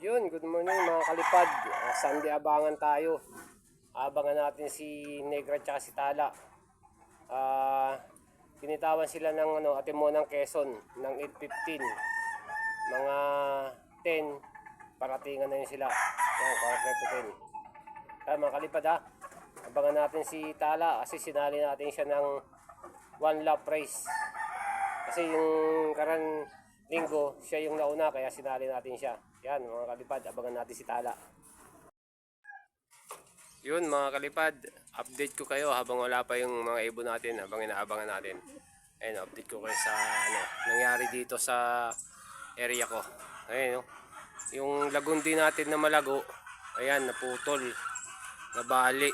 Yun, good morning mga kalipad. Sunday abangan tayo. Abangan natin si Negra at si Tala. Tinitawan sila ng Atimonang Quezon ng 8:15. Mga 10, paratingan na yun sila. Yan, para 10. Mga kalipad ha. Abangan natin si Tala kasi sinali natin siya ng 1 lap race. Kasi yung linggo, siya yung nauna kaya sinali natin siya. Yan mga kalipad, abangan natin si Tala. Yun mga kalipad, update ko kayo habang wala pa yung mga ibon natin, habang inaabangan natin. Ayun, update ko kayo sa nangyari dito sa area ko. Ayun, yung lagundi natin na malago, ayan, naputol, nabali.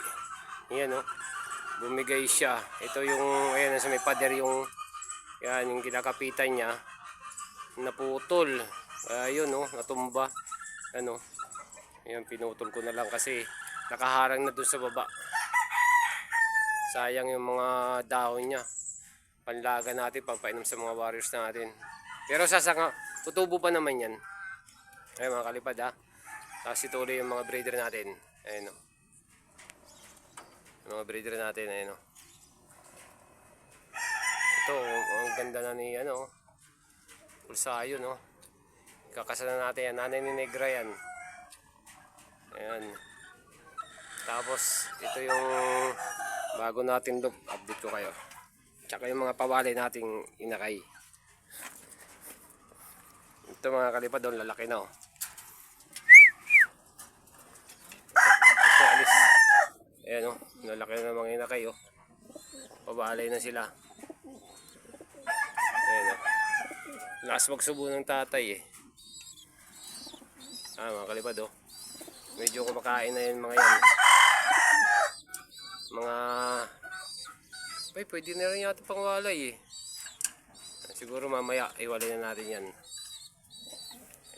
Ayan, bumigay siya. Ito yung, ayan, sa may pader yung, yan, yung kinakapitan niya, naputol. Ayun, natumba. Ayan, pinutol ko na lang kasi nakaharang na dun sa baba. Sayang yung mga dahon niya. Panlaga natin, pampainom sa mga warriors natin. Pero sasanga, tutubo pa naman yan. Ayun mga kalipad ha. Tapos ituloy yung mga breeder natin. Ayun yung mga breeder natin, ayun Ito, ang ganda na ni pulsayo Kakasalan natin yan, nanay ni Negra yan. Ayan. Tapos ito yung bago natin loop, update ko kayo. Tsaka yung mga pawali nating inakay. Ito mga kalipad doon, lalaki na Ito alis. Ayan lalaki na mga inakay Pawali na sila. Ayan lakas magsubo ng tatay mga kalipad medyo kumakain na yun mga yan. Mga pwede na rin yata pang walay siguro mamaya iwalay na natin yan.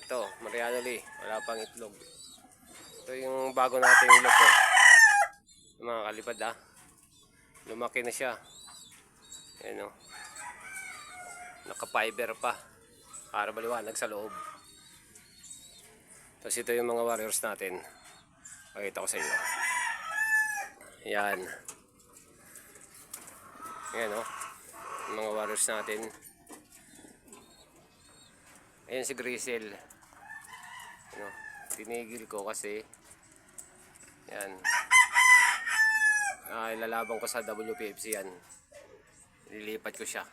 Ito Marianoli, wala pang itlog. Ito yung bago nating ilok mga kalipad lumaki na siya. Ayan naka fiber pa para maliwanag sa loob. Tapos ito yung mga warriors natin, pakita ko sa inyo. Yan yung mga warriors natin. Ayan si Grisel. Tinigil ko kasi yan ilalabang ko sa WPFC yan. Lilipat ko siya.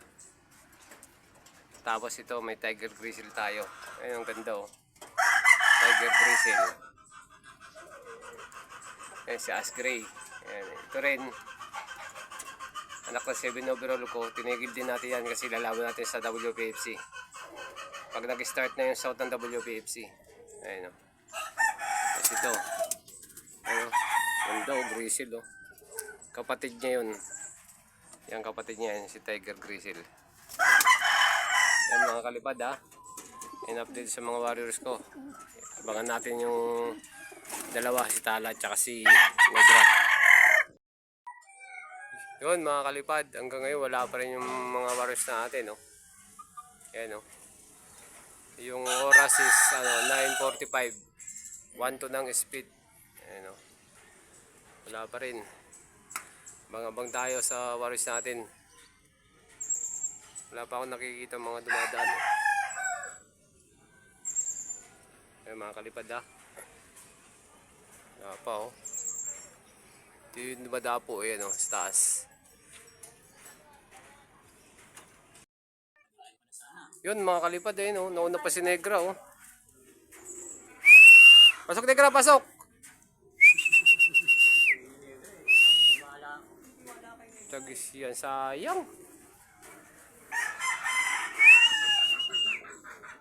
Tapos ito may Tiger Grisel tayo. Ayun ang ganda Tiger Grisel. Ayan si Ash Gray. Ayan. Ito rin anak na 7 overall ko. Tinigil din natin yan kasi lalaban natin sa WPFC pag nag-start na yung South ng WPFC. Ayun tapos ito ganda Grisel kapatid niya yun. Yan kapatid niya si Tiger Grisel. Yan mga kalipad in-update sa mga warriors ko. Abangan natin yung dalawa, si Tala at si Negra. Yun mga kalipad, hanggang ngayon wala pa rin yung mga warriors natin Yan yung oras is 9:45, 1-2 ng speed. Ayan wala pa rin. Abang tayo sa warriors natin. Wala pa akong nakikita mga dumadaan mga kalipad wala pa ito yung dumadapo sa taas. Yun mga kalipad nauna pa si Negra Pasok Negra, pasok. Tagis yan, sayang.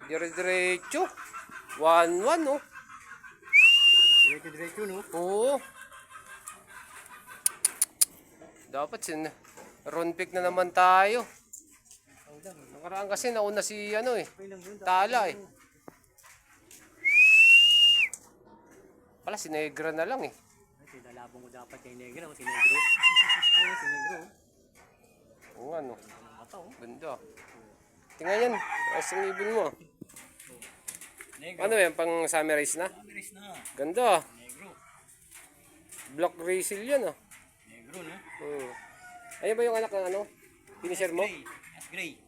Dire-diretso 1-1 Diretso Oo. Dapat round pick na naman tayo. Nakaraan kasi nauna si Tala Pala si Negra na lang Lalabang mo dapat kay Negra si Negro. Si Negro. Oo ganda. Tingnan yan. Asang ibon mo. Negro. Ano yan, pang summer race na? Amiris na. Ganda. Negro. Block race yan ah. Negro, no? Ayun ba yung anak ng ano? Finisher mo? Gray. Yes, gray.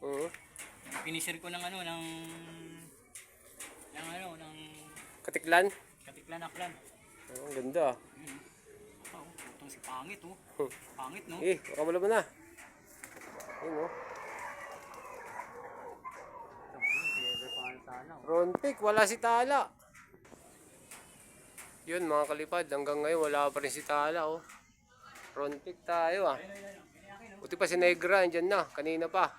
Finisher ko ng ano, ng Katiklan? katiklan-aklan. Oh, ang ganda. Oh, itong si Pangit, oh. Pangit, no? Makamala mo na. Ayun oh. Front pick, wala si Tala. Yun mga kalipad, hanggang ngayon wala pa rin si Tala oh. Front pick tayo ah. Buti pa si Negra, andyan na, kanina pa.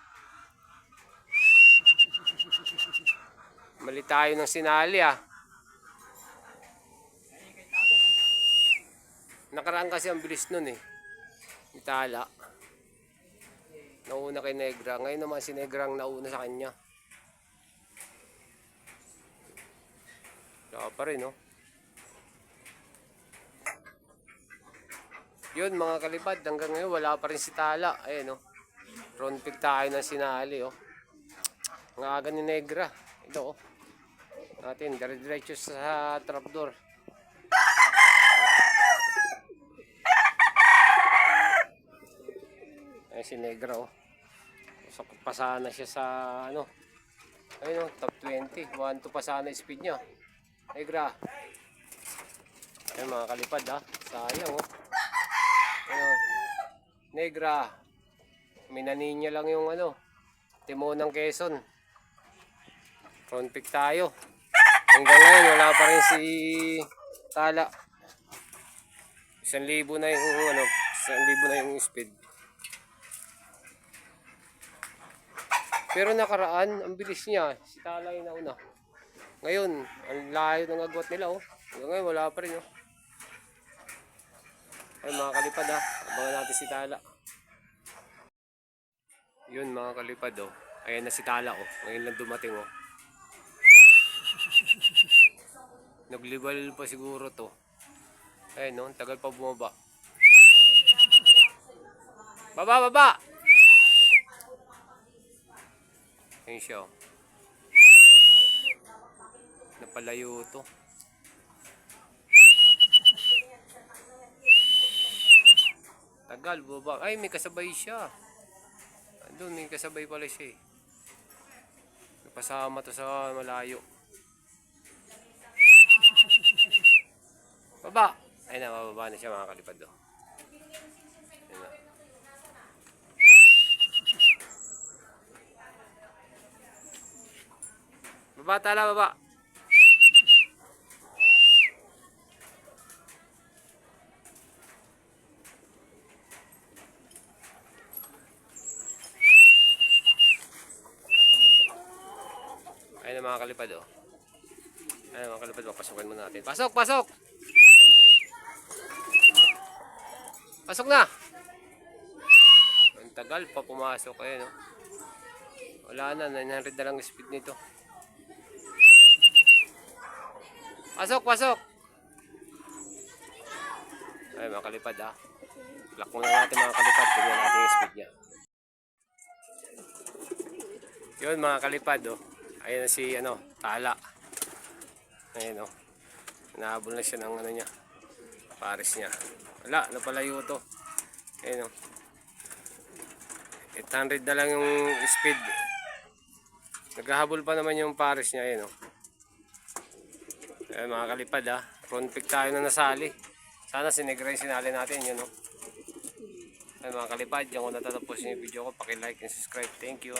Mali tayo ng sinali ah. Nakaraan kasi ang bilis nun eh. Ni Tala. Nauna kay Negra. Ngayon naman si Negra ang nauna sa kanya. Wala pa rin oh. Yun mga kalipad, hanggang ngayon wala pa rin si Tala. Ayan oh. Front pick tayo ng sinali oh. Ang aga ni Negra. Ito oh. Natin, dire-diretso sa trapdoor. Ayan si Negra oh. So, pasana siya sa ano. Ayun oh, top 20. 1-2 pasana speed niya. Negra. Ayan mga kalipad ha. Sayang oh. Ayun. Negra. Minaninya lang yung ano. Timon ng Quezon. Front pick tayo. Hanggang ngayon wala pa rin si Tala. 1,000 na yung ano. 1,000 na yung speed. Pero nakaraan, ang bilis niya. Si Tala yung nauna. Ngayon, ang layo ng agwat nila oh. Hanggang ngayon wala pa rin oh. Ay mga kalipad ha. Abangan natin si Tala. Yun mga kalipad oh. Ayan na si Tala oh. Ngayon lang dumating oh. Naglibal pa siguro to. Ayun no, tagal pa bumaba. Baba! Ayun siya oh. Napalayo to. Tagal bumaba. Ay may kasabay siya. Doon may kasabay pala siya eh. Napasama to sa malayo. Baba! Ayun na, mababa na siya mga kalipad do. Ayun na. Baba, Tala, baba! Ayun na mga kalipad oh. Ayun mga kalipad, papasukin muna natin. Pasok! Pasok na! Ang tagal pa pumasok ayun oh. Wala na, 900 na lang speed nito. Pasok! Ay mga kalipad ah. Lock muna natin mga kalipad. Tignan natin yung speed niya. Yun mga kalipad oh. Ayun na si ano, Tala. Ayun oh. Nahabol na siya ng ano niya. Pares niya. Wala, napalayo to. Ayun oh. 800 na lang yung speed. Naghahabol pa naman yung pares niya. Ayun oh. Ayun mga kalipad ah. Front pick tayo na nasali. Sana sinegra yung sinali natin yun oh. Ayun mga kalipad. Yung kung natatapos yung video ko, paki-like and subscribe. Thank you.